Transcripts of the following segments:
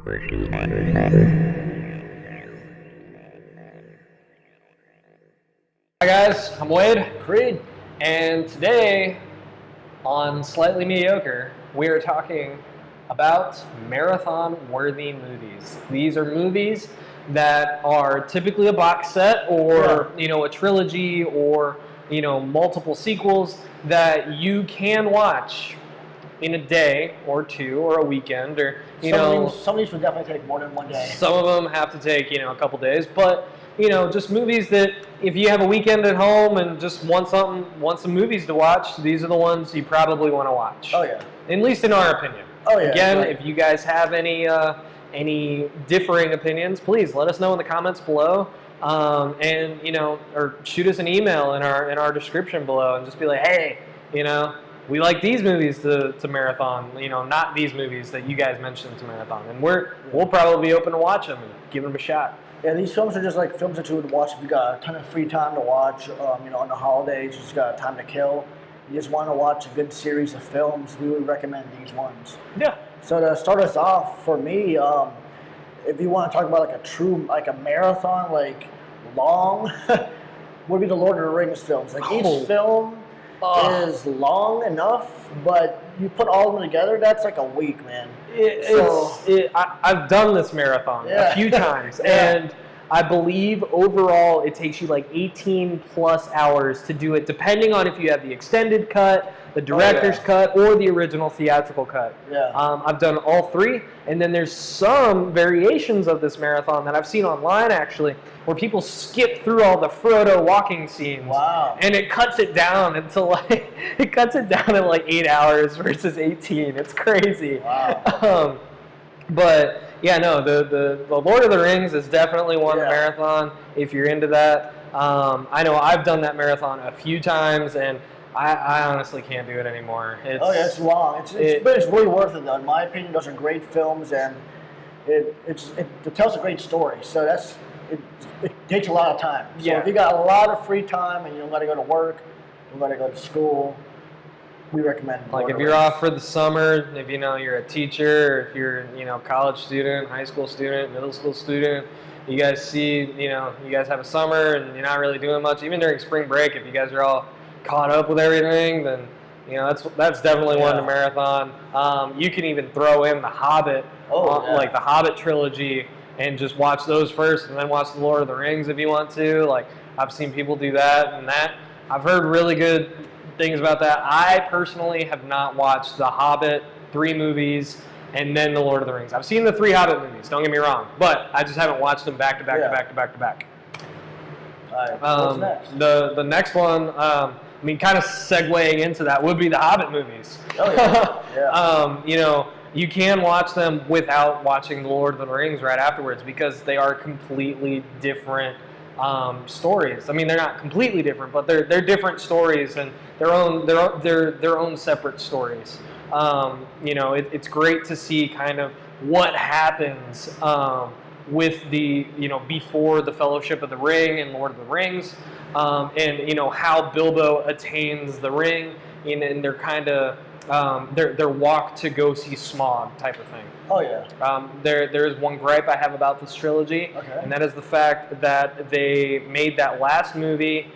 Hi guys, I'm Wade, Creed. and today on Slightly Mediocre, we are talking about marathon-worthy movies. These are movies that are typically a box set or, a trilogy or, multiple sequels that you can watch in a day or two or a weekend or, Some of these would definitely take more than one day. Some of them have to take, a couple days, but just movies that if you have a weekend at home and just want some movies to watch, these are the ones you probably want to watch. Oh yeah. At least in our opinion. Oh yeah. Again, right. if you guys have any differing opinions, please let us know in the comments below, and or shoot us an email in our description below, and just be like, hey, we like these movies to marathon, not these movies that you guys mentioned to marathon, and we'll probably be open to watch them and give them a shot. Yeah, these films are just like films that you would watch if you got a ton of free time to watch. On the holidays, you just got time to kill. You just want to watch a good series of films. We would recommend these ones. Yeah. So to start us off, for me, if you want to talk about like a marathon, like long, would be the Lord of the Rings films. Like each film is long enough, but you put all of them together, that's like a week, man. I've done this marathon a few times, and I believe overall it takes you like 18 plus hours to do it, depending on if you have the extended cut, the director's cut, or the original theatrical cut. Yeah. I've done all three, and then there's some variations of this marathon that I've seen online actually, where people skip through all the Frodo walking scenes. Wow. And it cuts it down until like 8 hours versus 18. It's crazy. Wow. But yeah, no, the Lord of the Rings is definitely one marathon if you're into that. I know I've done that marathon a few times, and I honestly can't do it anymore. It's long. But it's really worth it, though. In my opinion, those are great films, and it tells a great story. So it takes a lot of time. So if you got a lot of free time and you don't got to go to work, you don't got to go to school, we recommend. Like if you're off for the summer, if you're a teacher, if you're college student, high school student, middle school student, you guys see you guys have a summer and you're not really doing much. Even during spring break, if you guys are all caught up with everything, then that's definitely one to marathon. You can even throw in the Hobbit, like the Hobbit trilogy, and just watch those first, and then watch the Lord of the Rings if you want to. Like I've seen people do that, and I've heard really good things about that. I personally have not watched the Hobbit 3 movies and then the Lord of the Rings. I've seen the 3 Hobbit movies, don't get me wrong, but I just haven't watched them back to back to back to back to back. What's next? The next one, kind of segueing into that, would be the Hobbit movies. Oh yeah. You can watch them without watching the Lord of the Rings right afterwards, because they are completely different stories. I mean, they're not completely different, but they're different stories and their own separate stories. It's great to see kind of what happens with the before the Fellowship of the Ring and Lord of the Rings, and how Bilbo attains the ring, and they're kind of their walk to go see Smaug type of thing. Oh yeah. There is one gripe I have about this trilogy, and that is the fact that they made that last movie.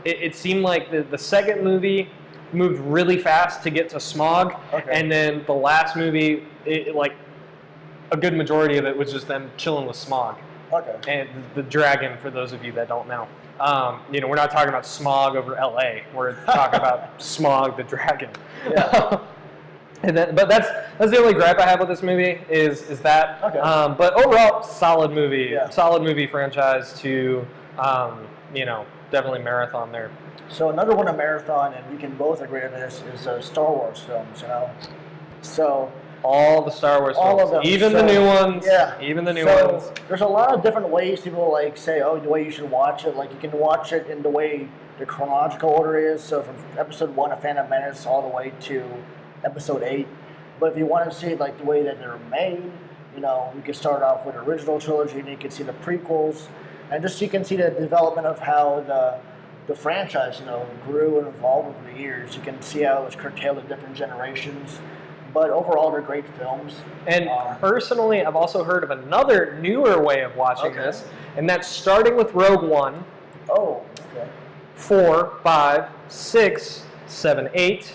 It seemed like the second movie moved really fast to get to Smaug, and then the last movie, like a good majority of it was just them chilling with Smaug. Okay. And the dragon, for those of you that don't know. We're not talking about Smaug over LA. We're talking about Smaug the dragon. Yeah. But that's the only gripe I have with this movie is that. Okay. But overall, solid movie. Yeah. Solid movie franchise to, definitely marathon there. So another one, a marathon, and we can both agree on this, is Star Wars films. So. All the Star Wars films. All of them. Even the new ones. Yeah. Even the new ones. There's a lot of different ways people say, the way you should watch it. Like you can watch it in the way the chronological order is. So from episode 1 of Phantom Menace all the way to episode 8. But if you want to see it like the way that they're made, you can start off with the original trilogy, and you can see the prequels, and just so you can see the development of how the franchise, grew and evolved over the years. You can see how it was curtailed in different generations. but overall they're great films. And personally, I've also heard of another newer way of watching this, and that's starting with Rogue One. Oh, okay. 4, 5, 6, 7, 8.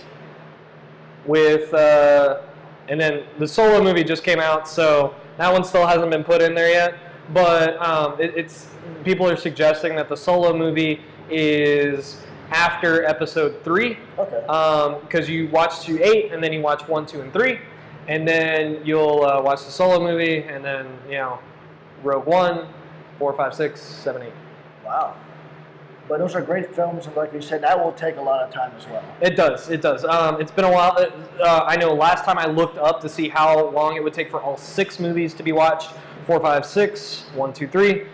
With and then the Solo movie just came out, so that one still hasn't been put in there yet. But it's people are suggesting that the Solo movie is after Episode 3. Okay. Because you watch to 8, and then you watch 1, 2, and 3, and then you'll watch the Solo movie, and then Rogue One, 4, 5, 6, 7, 8. Wow. But those are great films, and like you said, that will take a lot of time as well. It does. It does. It's been a while. I know last time I looked up to see how long it would take for all 6 movies to be watched. 4, 5, 6, 1, 2, 3.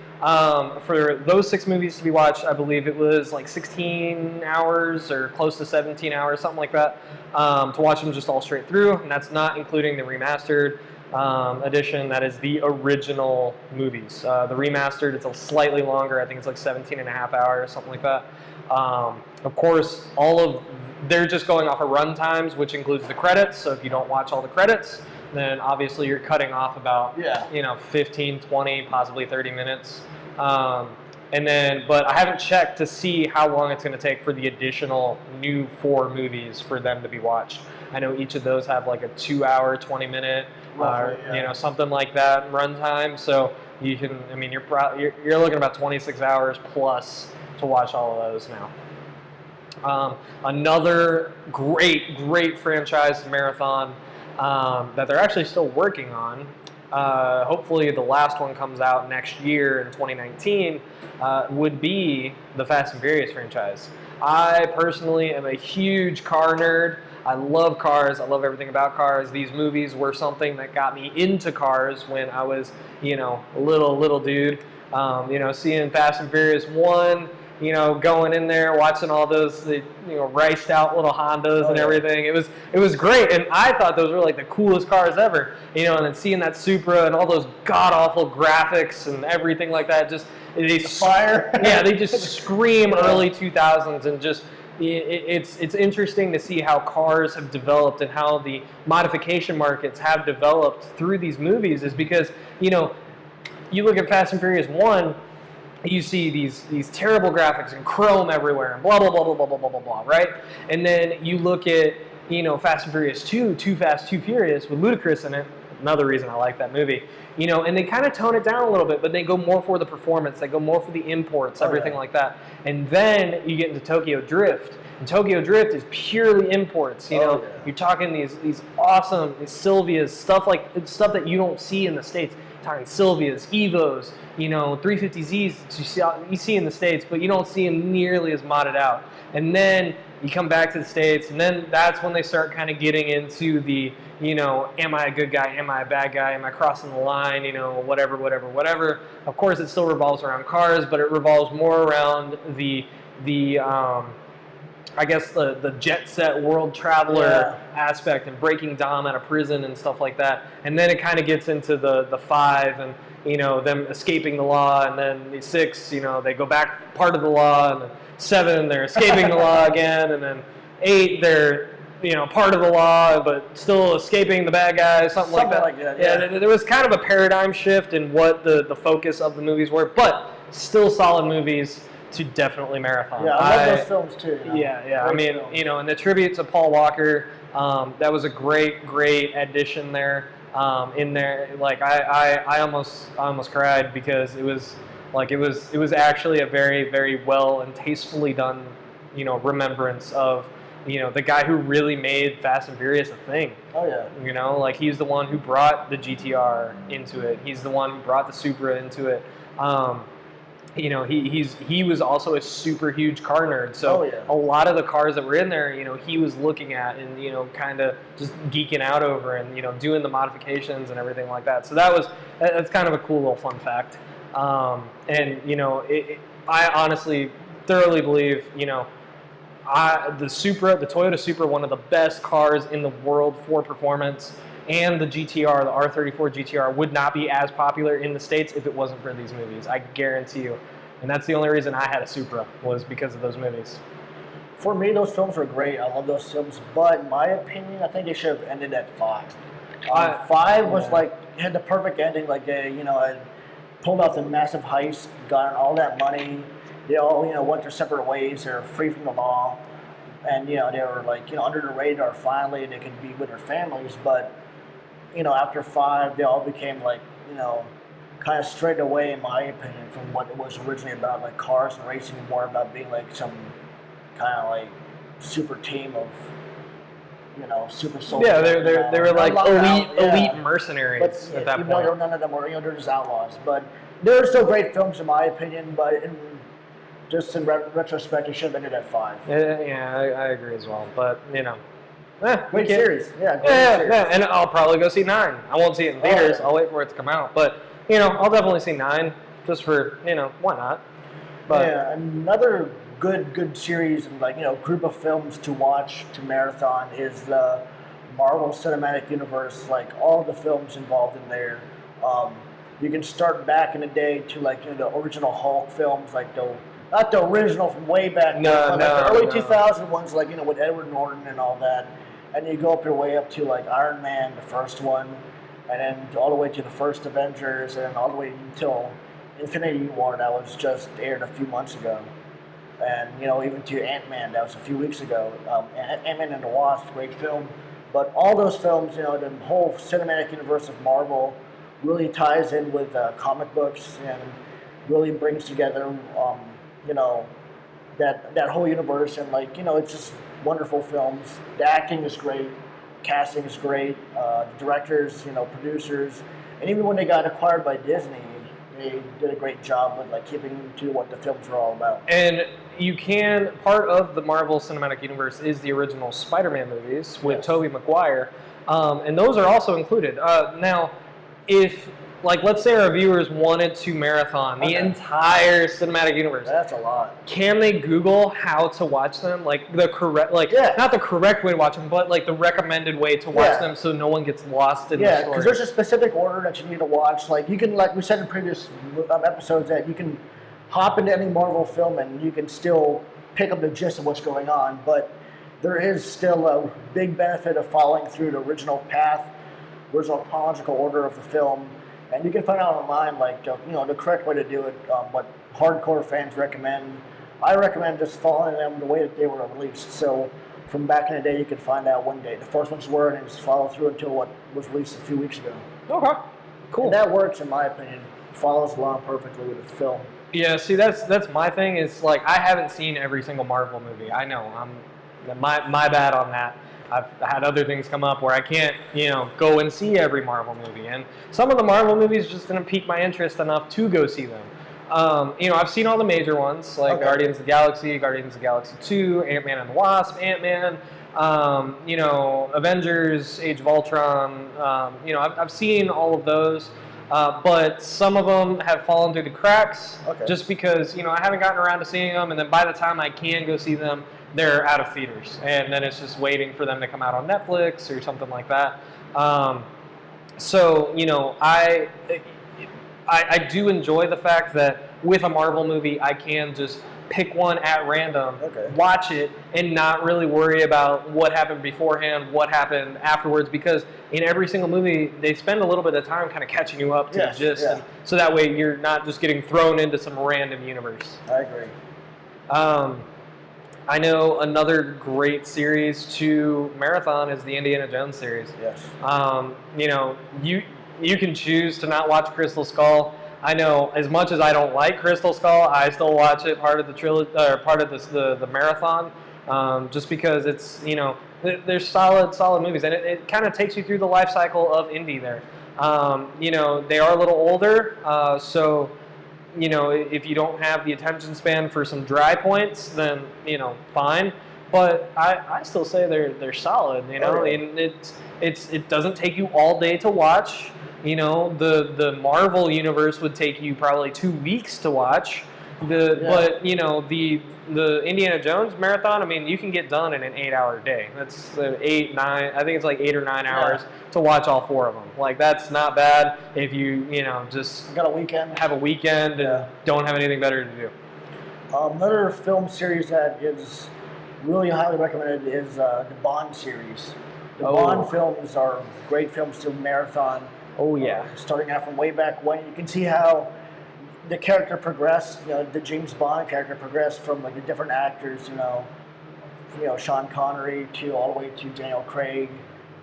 For those 6 movies to be watched, I believe it was like 16 hours or close to 17 hours, something like that, to watch them just all straight through. And that's not including the remastered edition. That is the original movies. The remastered, it's a slightly longer. I think it's like 17 and a half hours, something like that. Of course, they're just going off of run times, which includes the credits. So if you don't watch all the credits, then obviously you're cutting off about 15, 20, possibly 30 minutes. But I haven't checked to see how long it's going to take for the additional new 4 movies for them to be watched. I know each of those have like a 2-hour, 20-minute, something like that runtime. So you can, you're looking about 26 hours plus to watch all of those now. Another great franchise marathon that they're actually still working on. Hopefully the last one comes out next year in 2019, would be the Fast and Furious franchise. I personally am a huge car nerd. I love cars. I love everything about cars. These movies were something that got me into cars when I was, a little dude. Seeing Fast and Furious 1, going in there, watching all those, riced out little Hondas and everything. It was great, and I thought those were like the coolest cars ever. And then seeing that Supra and all those god awful graphics and everything like that, they fire. They just scream early 2000s, and just it's interesting to see how cars have developed and how the modification markets have developed through these movies. Is because you look at Fast and Furious 1. You see these terrible graphics and chrome everywhere and blah, blah, blah, blah, blah, blah, blah, blah, blah, right? And then you look at, Fast and Furious 2, Too Fast, Too Furious, with Ludacris in it. Another reason I like that movie. And they kind of tone it down a little bit, but they go more for the performance. They go more for the imports, everything like that. And then you get into Tokyo Drift. And Tokyo Drift is purely imports. You're talking these awesome Silvias, stuff that you don't see in the States. Talking Silvias, Evos, 350Zs you see in the States, but you don't see them nearly as modded out. And then you come back to the States, and then that's when they start kind of getting into the, am I a good guy, am I a bad guy, am I crossing the line, whatever. Of course, it still revolves around cars, but it revolves more around the jet set world traveler aspect and breaking Dom out of prison and stuff like that. And then it kind of gets into the 5 and, them escaping the law. And then the 6, they go back part of the law. And then 7, they're escaping the law again. And then 8, they're, part of the law, but still escaping the bad guys, something like that. Yeah, there was kind of a paradigm shift in what the focus of the movies were, but still solid movies to definitely marathon. Yeah, I love those films too. Yeah. And the tribute to Paul Walker, that was a great addition there. In there, like I almost cried because it was actually a very, very well and tastefully done, remembrance of, the guy who really made Fast and Furious a thing. Oh yeah. He's the one who brought the GTR into it. He's the one who brought the Supra into it. He was also a super huge car nerd. So a lot of the cars that were in there, he was looking at and, kind of just geeking out over and, doing the modifications and everything like that. So that's kind of a cool little fun fact. I honestly thoroughly believe, the Toyota Supra, one of the best cars in the world for performance, and the GTR, the R34 GTR, would not be as popular in the States if it wasn't for these movies. I guarantee you. And that's the only reason I had a Supra, was because of those movies. For me, those films were great. I love those films, but in my opinion, I think they should have ended at 5. 5 was like had the perfect ending. Like they, had pulled off the massive heist, got all that money. They all, went their separate ways. They're free from the law, and they were like, under the radar. Finally, they could be with their families. But after 5, they all became like, kind of strayed away, in my opinion, from what it was originally about, like cars and racing, more about being like some kind of like super team of, super soldiers. Yeah, they were like elite mercenaries but, at that even point. though none of them were, they're just outlaws. But they're still great films, in my opinion. But just in retrospect, it should have ended at 5. Yeah, I agree as well. But Great series. Yeah, great series. Yeah, and I'll probably go see 9. I won't see it in theaters. Yeah. I'll wait for it to come out. But I'll definitely see 9 just for why not? But yeah, another good series and group of films to watch to marathon is the Marvel Cinematic Universe. Like all the films involved in there. You can start back in the day to the original Hulk films, like not the original from way back then, but the early 2000 ones, with Edward Norton and all that. And you go up your way up to Iron Man, the first one, and then all the way to the first Avengers, and all the way until Infinity War that was just aired a few months ago. And even to Ant-Man, that was a few weeks ago. Ant-Man and the Wasp, great film. But all those films, the whole cinematic universe of Marvel really ties in with comic books and really brings together, that whole universe. And it's just wonderful films. The acting is great, casting is great, the directors, producers, and even when they got acquired by Disney, they did a great job with keeping to what the films were all about. And part of the Marvel Cinematic Universe is the original Spider-Man movies with Tobey Maguire, and those are also included. Now, if let's say our viewers wanted to marathon the entire cinematic universe. That's a lot. Can they Google how to watch them? The correct, not the correct way to watch them, but the recommended way to watch them so no one gets lost in the story. Yeah, because there's a specific order that you need to watch. You can, we said in previous episodes, that you can hop into any Marvel film and you can still pick up the gist of what's going on, but there is still a big benefit of following through the original path, original chronological order of the film. And you can find out online, the correct way to do it, what hardcore fans recommend. I recommend just following them the way that they were released. So from back in the day, you could find out one day the first ones were, and just follow through until what was released a few weeks ago. Okay, cool. And that works, in my opinion. Follows along perfectly with the film. Yeah, see, that's my thing. Is I haven't seen every single Marvel movie. I know, my bad on that. I've had other things come up where I can't, go and see every Marvel movie. And some of the Marvel movies just didn't pique my interest enough to go see them. I've seen all the major ones, Guardians of the Galaxy 2, Ant-Man and the Wasp, Ant-Man, Avengers, Age of Ultron. I've seen all of those. But some of them have fallen through the cracks just because, I haven't gotten around to seeing them. And then by the time I can go see them, they're out of theaters, and then it's just waiting for them to come out on Netflix or something like that. So I do enjoy the fact that with a Marvel movie, I can just pick one at random, watch it, and not really worry about what happened beforehand, what happened afterwards, because in every single movie, they spend a little bit of time kind of catching you up to the gist, and so that way you're not just getting thrown into some random universe. I agree. I know another great series to marathon is the Indiana Jones series. Yes. You can choose to not watch Crystal Skull. I know, as much as I don't like Crystal Skull, I still watch it part of the trilogy, part of the marathon, just because it's they're solid movies, and it kind of takes you through the life cycle of Indy there. They are a little older, so. If you don't have the attention span for some dry points, then, fine. But I still say they're solid, and it doesn't take you all day to watch. The Marvel universe would take you probably 2 weeks to watch. But the Indiana Jones marathon, I mean, you can get done in an 8-hour day. That's 8, 9. I think it's 8 or 9 hours to watch all 4 of them. That's not bad if you just got a weekend. Have a weekend and don't have anything better to do. Another film series that is really highly recommended is the Bond series. The Oh. Bond films are great films to marathon. Oh yeah. Starting out from way back when, you can see how the character progressed. The James Bond character progressed from like the different actors. Sean Connery to all the way to Daniel Craig.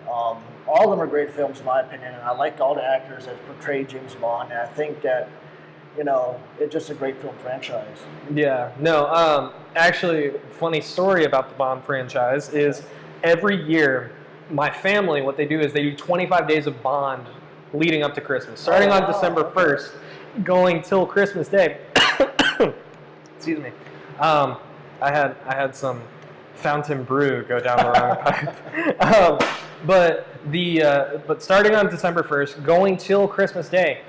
All of them are great films in my opinion, and I like all the actors that portray James Bond. And I think that it's just a great film franchise. Yeah, no, actually, funny story about the Bond franchise is every year, my family, what they do is they do 25 days of Bond leading up to Christmas, starting on December 1st, going till Christmas Day. Excuse me. I had some fountain brew go down the wrong pipe. But starting on December 1st, going till Christmas Day,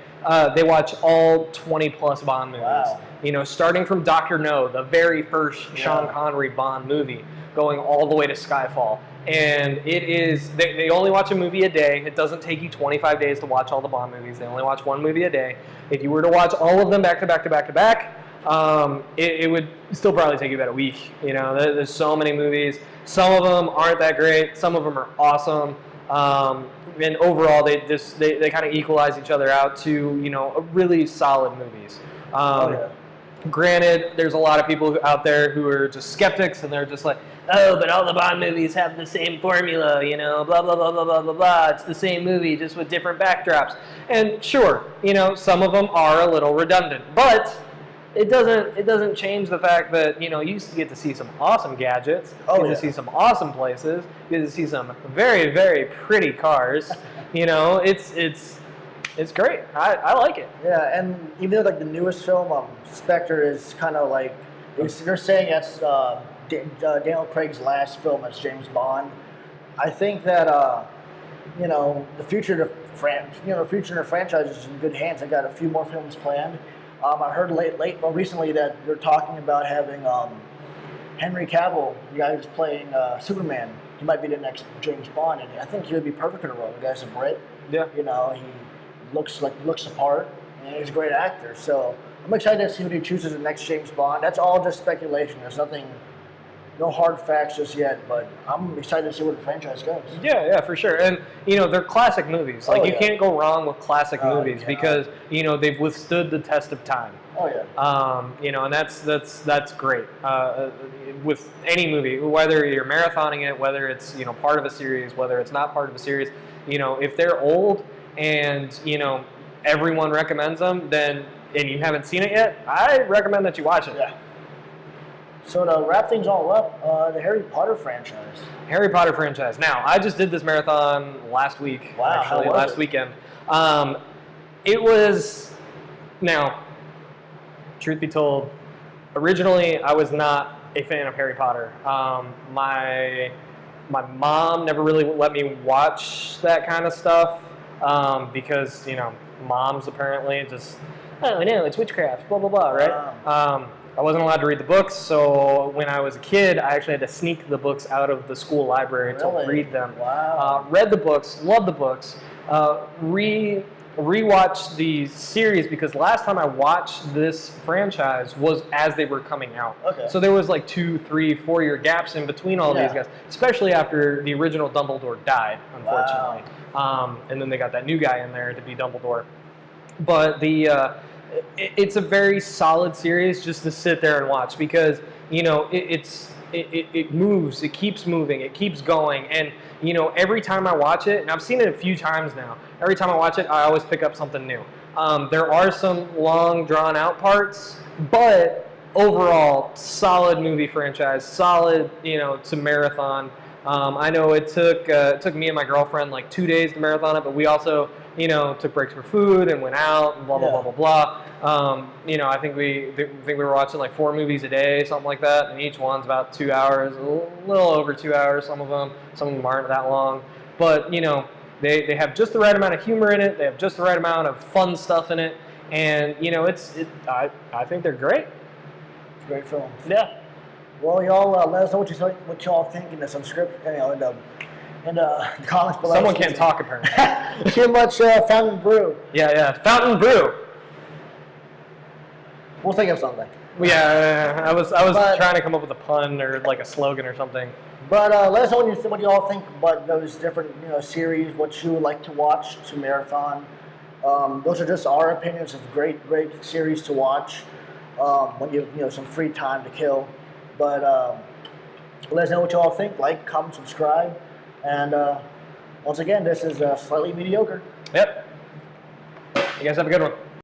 they watch all 20-plus Bond movies. Wow. Starting from Dr. No, the very first Sean Connery Bond movie, going all the way to Skyfall. And it is, they only watch a movie a day. It doesn't take you 25 days to watch all the Bond movies. They only watch one movie a day. If you were to watch all of them back to back to back to back, it would still probably take you about a week. There's so many movies. Some of them aren't that great. Some of them are awesome. And overall, they kind of equalize each other out to really solid movies. Granted, there's a lot of people out there who are just skeptics, and they're just like, oh, but all the Bond movies have the same formula, blah blah blah blah blah blah blah. It's the same movie, just with different backdrops. And sure, some of them are a little redundant, but it doesn't change the fact that you get to see some awesome gadgets, you get to see some awesome places, you get to see some very, very pretty cars. It's great. I like it. Yeah, and even though like the newest film, Spectre is kind of like they're saying that's Daniel Craig's last film as James Bond. I think that the future of the franchise is in good hands. I got a few more films planned. I heard recently that they're talking about having Henry Cavill, the guy who's playing Superman. He might be the next James Bond, and I think he would be perfect in the role. The guy's a Brit. Yeah. He looks the part, and he's a great actor. So I'm excited to see what he chooses the next James Bond. That's all just speculation. There's no hard facts just yet, but I'm excited to see where the franchise goes. Yeah, for sure. And they're classic movies. Like you can't go wrong with classic movies because they've withstood the test of time. Oh yeah. And that's great. With any movie, whether you're marathoning it, whether it's part of a series, whether it's not part of a series, if they're old and everyone recommends them, then and you haven't seen it yet, I recommend that you watch it. Yeah. So to wrap things all up, the Harry Potter franchise. Harry Potter franchise. Now, I just did this marathon last week. Wow, actually, how was last it? weekend. It was, now, truth be told, originally I was not a fan of Harry Potter. My mom never really let me watch that kind of stuff because, moms apparently just, oh no, it's witchcraft, blah, blah, blah, right? Wow. I wasn't allowed to read the books, so when I was a kid, I actually had to sneak the books out of the school library to read them. Wow. Read the books, loved the books, rewatched the series because last time I watched this franchise was as they were coming out. Okay. So there was like 2, 3, 4 year gaps in between all these guys, especially after the original Dumbledore died, unfortunately. Wow. And then they got that new guy in there to be Dumbledore. But it's a very solid series just to sit there and watch because it moves, it keeps moving, it keeps going, and every time I watch it, and I've seen it a few times now, every time I watch it I always pick up something new. There are some long drawn out parts, but overall solid movie franchise, solid to marathon. I know it took me and my girlfriend like 2 days to marathon it, but we also took breaks for food and went out and blah blah blah blah blah. I think we were watching like 4 movies a day, something like that, and each one's about 2 hours, a little over 2 hours. Some of them aren't that long, but they have just the right amount of humor in it. They have just the right amount of fun stuff in it, and I think they're great. Great films. Yeah. Well, y'all let us know what y'all think in the subscription, in the comments below. Someone can't talk apparently. Too much Fountain Brew. Yeah. Fountain Brew. We'll think of something. Yeah, I was But- trying to come up with a pun or like a slogan or something. But let us know what you all think about those different series, what you would like to watch to marathon. Those are just our opinions of great series to watch when you have some free time to kill. But let us know what you all think. Like, comment, subscribe, and once again, this is Slightly Mediocre. Yep. You guys have a good one.